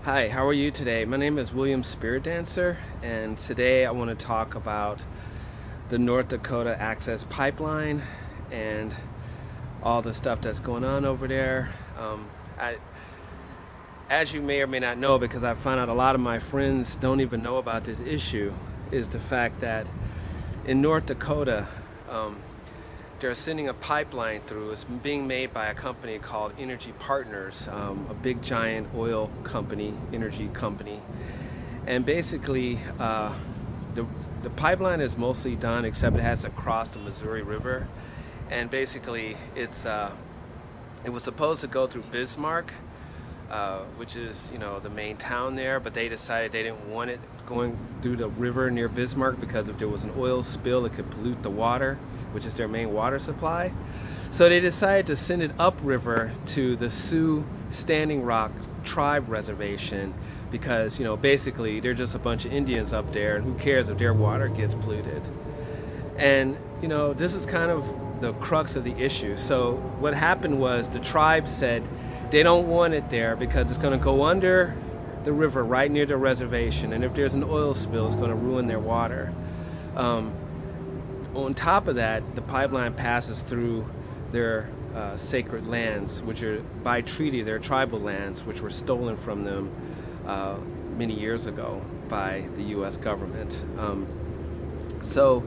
Hi, how are you today? My name is William Spirit Dancer, and today I want to talk about the North Dakota Access Pipeline and all the stuff that's going on over there. I, as you may or may not know, because I found out a lot of my friends don't even know about this issue, is the fact that in North Dakota, um, they're sending a pipeline through. It's being made by a company called Energy Partners, a big giant oil company, energy company. And basically, the pipeline is mostly done, except it has to cross the Missouri River. And basically, it was supposed to go through Bismarck, which is the main town there, but they decided they didn't want it going through the river near Bismarck because if there was an oil spill, it could pollute the water, which is their main water supply. So they decided to send it upriver to the Sioux Standing Rock Tribe Reservation because basically they're just a bunch of Indians up there, and who cares if their water gets polluted. And this is kind of the crux of the issue. So what happened was the tribe said they don't want it there because it's going to go under the river right near the reservation, and if there's an oil spill, it's going to ruin their water. On top of that, the pipeline passes through their sacred lands, which are by treaty their tribal lands, which were stolen from them many years ago by the U.S. government. So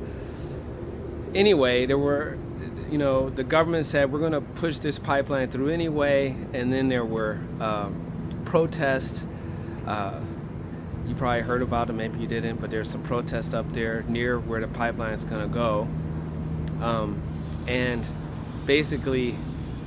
anyway, the government said we're going to push this pipeline through anyway, and then there were protests. You probably heard about it, maybe you didn't, but there's some protests up there near where the pipeline is going to go. And basically,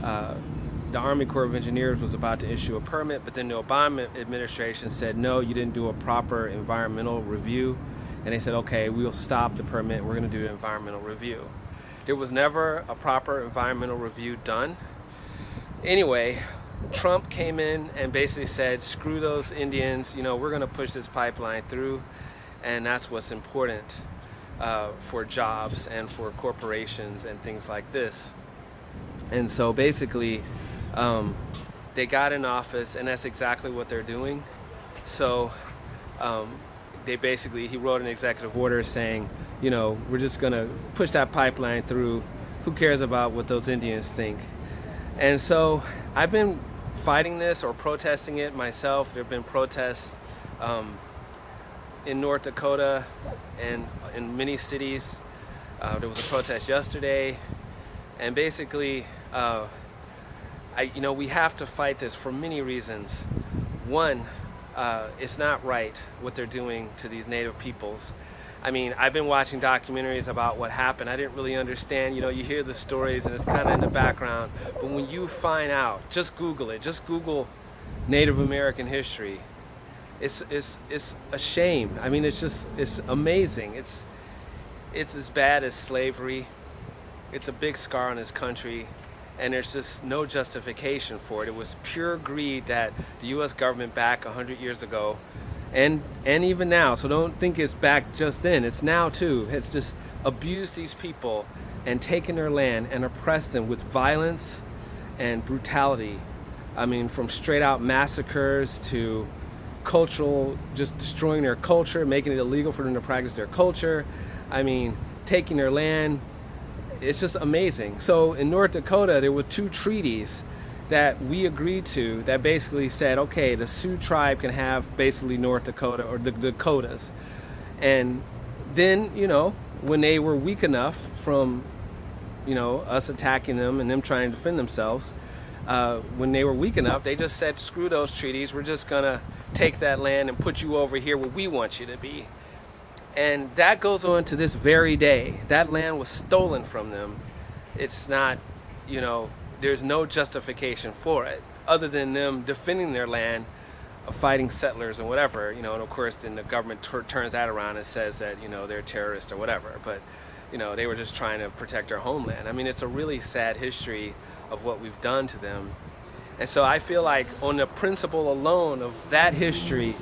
the Army Corps of Engineers was about to issue a permit, but then the Obama administration said, no, you didn't do a proper environmental review. And they said, okay, we'll stop the permit, we're going to do an environmental review. There was never a proper environmental review done. Anyway, Trump came in and basically said, screw those Indians, we're going to push this pipeline through, and that's what's important for jobs and for corporations and things like this. And so basically, they got in office, and that's exactly what they're doing. So he wrote an executive order saying, we're just going to push that pipeline through. Who cares about what those Indians think? And so I've been fighting this or protesting it myself. There have been protests in North Dakota and in many cities. There was a protest yesterday, and basically, we have to fight this for many reasons. One, it's not right what they're doing to these native peoples. I mean, I've been watching documentaries about what happened. I didn't really understand. You hear the stories and it's kind of in the background. But when you find out, just Google it. Just Google Native American history. It's a shame. I mean, it's amazing. It's as bad as slavery. It's a big scar on this country, and there's just no justification for it. It was pure greed that the U.S. government back 100 years ago and even now, so don't think it's back just then, it's now too. It's just abused these people and taken their land and oppressed them with violence and brutality. I mean, from straight out massacres to cultural, just destroying their culture, making it illegal for them to practice their culture. I mean, taking their land. It's just amazing. So in North Dakota, there were two treaties that we agreed to that basically said, okay, the Sioux tribe can have basically North Dakota or the Dakotas. And then, when they were weak enough from, us attacking them and them trying to defend themselves, when they were weak enough, they just said, screw those treaties. We're just going to take that land and put you over here where we want you to be. And that goes on to this very day. That land was stolen from them. It's not, there's no justification for it other than them defending their land, fighting settlers and whatever, and of course then the government turns that around and says that, they're terrorists or whatever. But, they were just trying to protect their homeland. I mean, it's a really sad history of what we've done to them. And so I feel like on the principle alone of that history,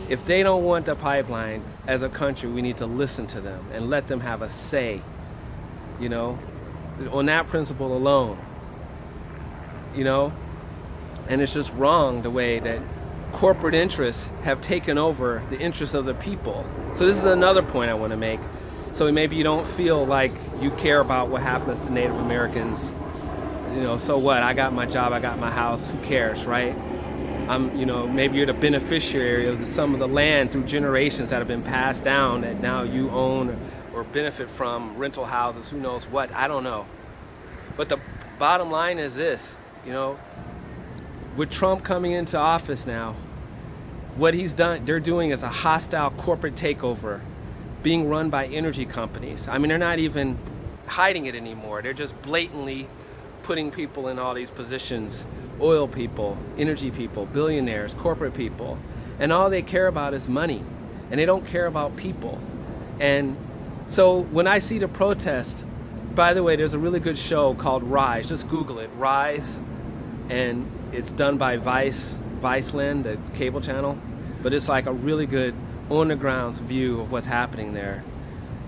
if they don't want the pipeline, as a country, we need to listen to them and let them have a say, on that principle alone. And it's just wrong the way that corporate interests have taken over the interests of the people. So this is another point I want to make. So maybe you don't feel like you care about what happens to Native Americans. You know, so what? I got my job, I got my house, who cares, right? Maybe you're the beneficiary of some of the land through generations that have been passed down that now you own or benefit from, rental houses, who knows what, I don't know. But the bottom line is this, with Trump coming into office now, what they're doing is a hostile corporate takeover being run by energy companies. I mean, they're not even hiding it anymore. They're just blatantly putting people in all these positions, oil people, energy people, billionaires, corporate people, and all they care about is money, and they don't care about people. And so when I see the protest, by the way, there's a really good show called Rise, just Google it, Rise, and it's done by Viceland, the cable channel, but it's like a really good on-the-ground view of what's happening there.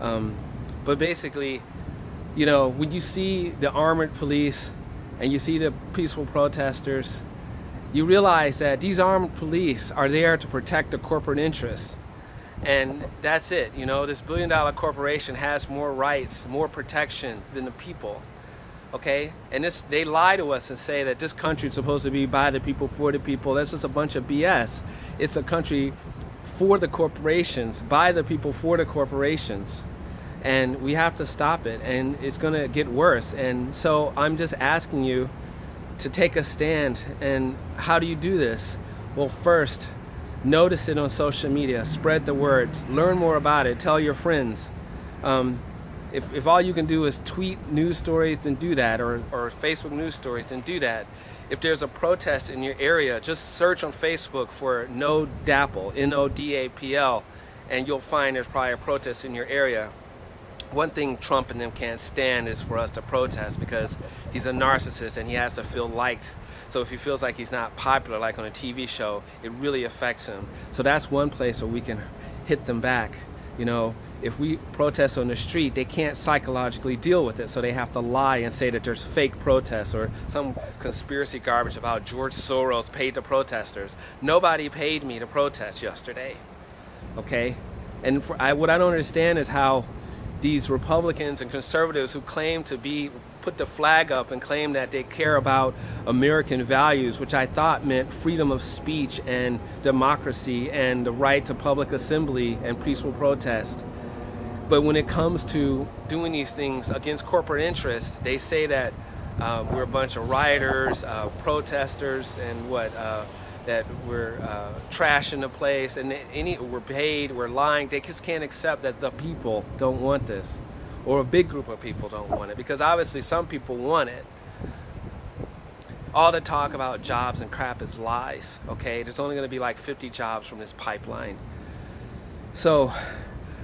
But basically, when you see the armored police and you see the peaceful protesters, you realize that these armed police are there to protect the corporate interests. And that's it. This billion-dollar corporation has more rights, more protection than the people. Okay? And they lie to us and say that this country is supposed to be by the people, for the people. That's just a bunch of BS. It's a country for the corporations, by the people, for the corporations. And we have to stop it, and it's going to get worse. And so I'm just asking you to take a stand. And how do you do this? Well, first, notice it on social media, spread the word, learn more about it, tell your friends. If all you can do is tweet news stories, then do that, or Facebook news stories, then do that. If there's a protest in your area, just search on Facebook for No DAPL, N-O-D-A-P-L, and you'll find there's probably a protest in your area. One thing Trump and them can't stand is for us to protest, because he's a narcissist and he has to feel liked. So if he feels like he's not popular, like on a TV show, it really affects him. So that's one place where we can hit them back. If we protest on the street, they can't psychologically deal with it, so they have to lie and say that there's fake protests or some conspiracy garbage about George Soros paid the protesters. Nobody paid me to protest yesterday, okay? And what I don't understand is how these Republicans and conservatives who claim to put the flag up and claim that they care about American values, which I thought meant freedom of speech and democracy and the right to public assembly and peaceful protest. But when it comes to doing these things against corporate interests, they say that we're a bunch of rioters, protesters, and that we're trashing the place, and we're paid, we're lying. They just can't accept that the people don't want this, or a big group of people don't want it, because obviously some people want it. All the talk about jobs and crap is lies, okay? There's only going to be like 50 jobs from this pipeline. So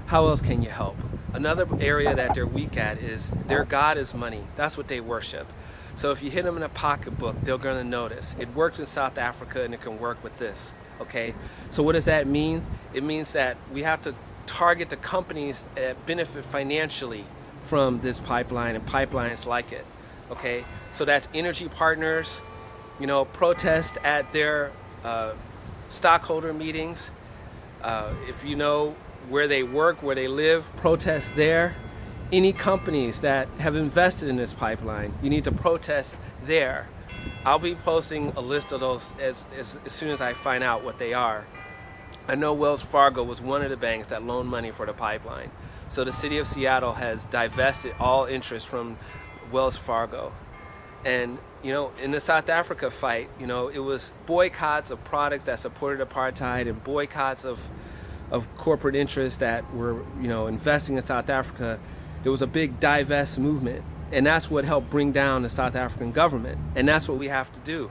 how else can you help? Another area that they're weak at is their God is money. That's what they worship. So if you hit them in a pocketbook, they're going to notice. It worked in South Africa, and it can work with this, okay? So what does that mean? It means that we have to target the companies that benefit financially from this pipeline and pipelines like it, okay? So that's energy partners, protest at their stockholder meetings. If you know where they work, where they live, protest there. Any companies that have invested in this pipeline, you need to protest there. I'll be posting a list of those as soon as I find out what they are. I know Wells Fargo was one of the banks that loaned money for the pipeline. So the city of Seattle has divested all interest from Wells Fargo. And, in the South Africa fight, it was boycotts of products that supported apartheid and boycotts of corporate interests that were, investing in South Africa. There was a big divest movement, and that's what helped bring down the South African government. And that's what we have to do.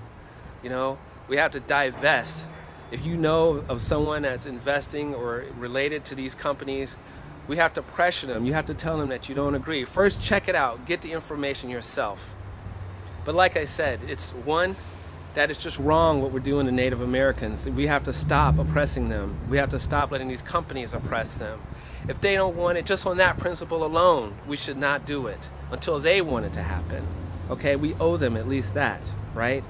We have to divest. If you know of someone that's investing or related to these companies, we have to pressure them. You have to tell them that you don't agree. First, check it out. Get the information yourself. But like I said, it's one, that it's just wrong what we're doing to Native Americans. We have to stop oppressing them. We have to stop letting these companies oppress them. If they don't want it, just on that principle alone, we should not do it until they want it to happen. Okay, we owe them at least that, right?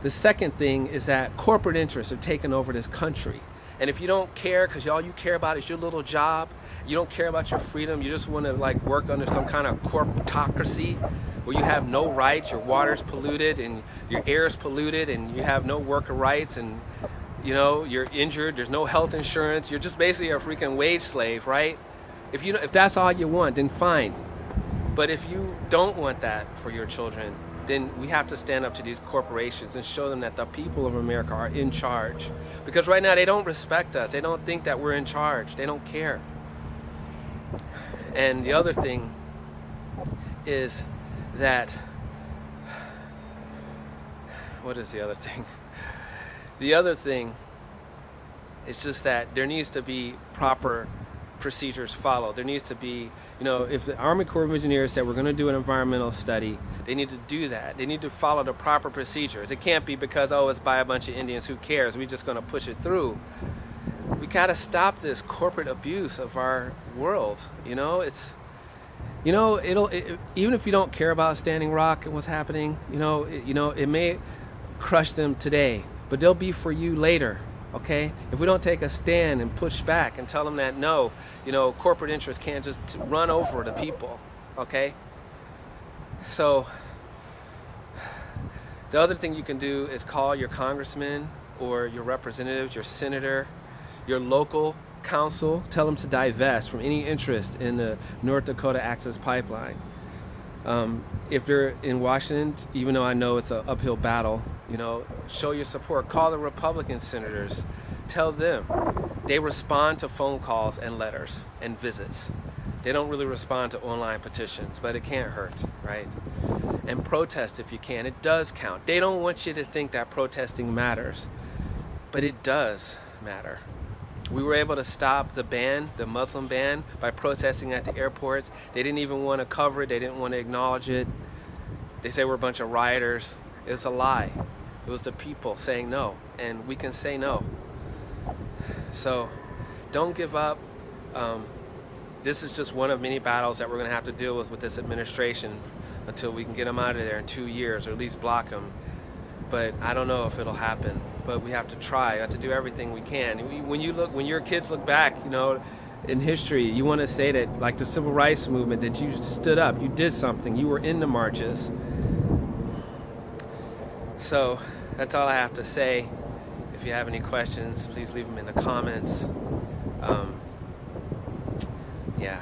The second thing is that corporate interests are taking over this country. And if you don't care, because all you care about is your little job, you don't care about your freedom, you just want to like work under some kind of corporatocracy where you have no rights, your water's polluted and your air's polluted and you have no worker rights and you know, you're injured, there's no health insurance, you're just basically a freaking wage slave, right? If that's all you want, then fine. But if you don't want that for your children, then we have to stand up to these corporations and show them that the people of America are in charge. Because right now they don't respect us. They don't think that we're in charge. They don't care. And the other thing is that, what is the other thing? The other thing is just that there needs to be proper procedures followed. There needs to be, you know, if the Army Corps of Engineers said we're going to do an environmental study, they need to do that. They need to follow the proper procedures. It can't be because, oh, it's by a bunch of Indians, who cares? We're just going to push it through. We got to stop this corporate abuse of our world. You know, it's, you know, even if you don't care about Standing Rock and what's happening, you know, it may crush them today, but they'll be for you later. Okay, if we don't take a stand and push back and tell them that no, you know, corporate interests can't just run over the people. Okay, so the other thing you can do is call your congressman or your representatives, your senator, your local council, tell them to divest from any interest in the North Dakota Access Pipeline. If you're in Washington, even though I know it's an uphill battle, you know, show your support. Call the Republican senators. Tell them. They respond to phone calls and letters and visits. They don't really respond to online petitions, but it can't hurt, right? And protest if you can. It does count. They don't want you to think that protesting matters, but it does matter. We were able to stop the ban, the Muslim ban, by protesting at the airports. They didn't even want to cover it. They didn't want to acknowledge it. They say we're a bunch of rioters. It was a lie. It was the people saying no, and we can say no. So don't give up. This is just one of many battles that we're going to have to deal with this administration until we can get them out of there in 2 years, or at least block them. But I don't know if it'll happen. But we have to try. We have to do everything we can. When your kids look back, you know, in history, you want to say that, like the civil rights movement, that you stood up, you did something, you were in the marches. So that's all I have to say. If you have any questions, please leave them in the comments. Yeah.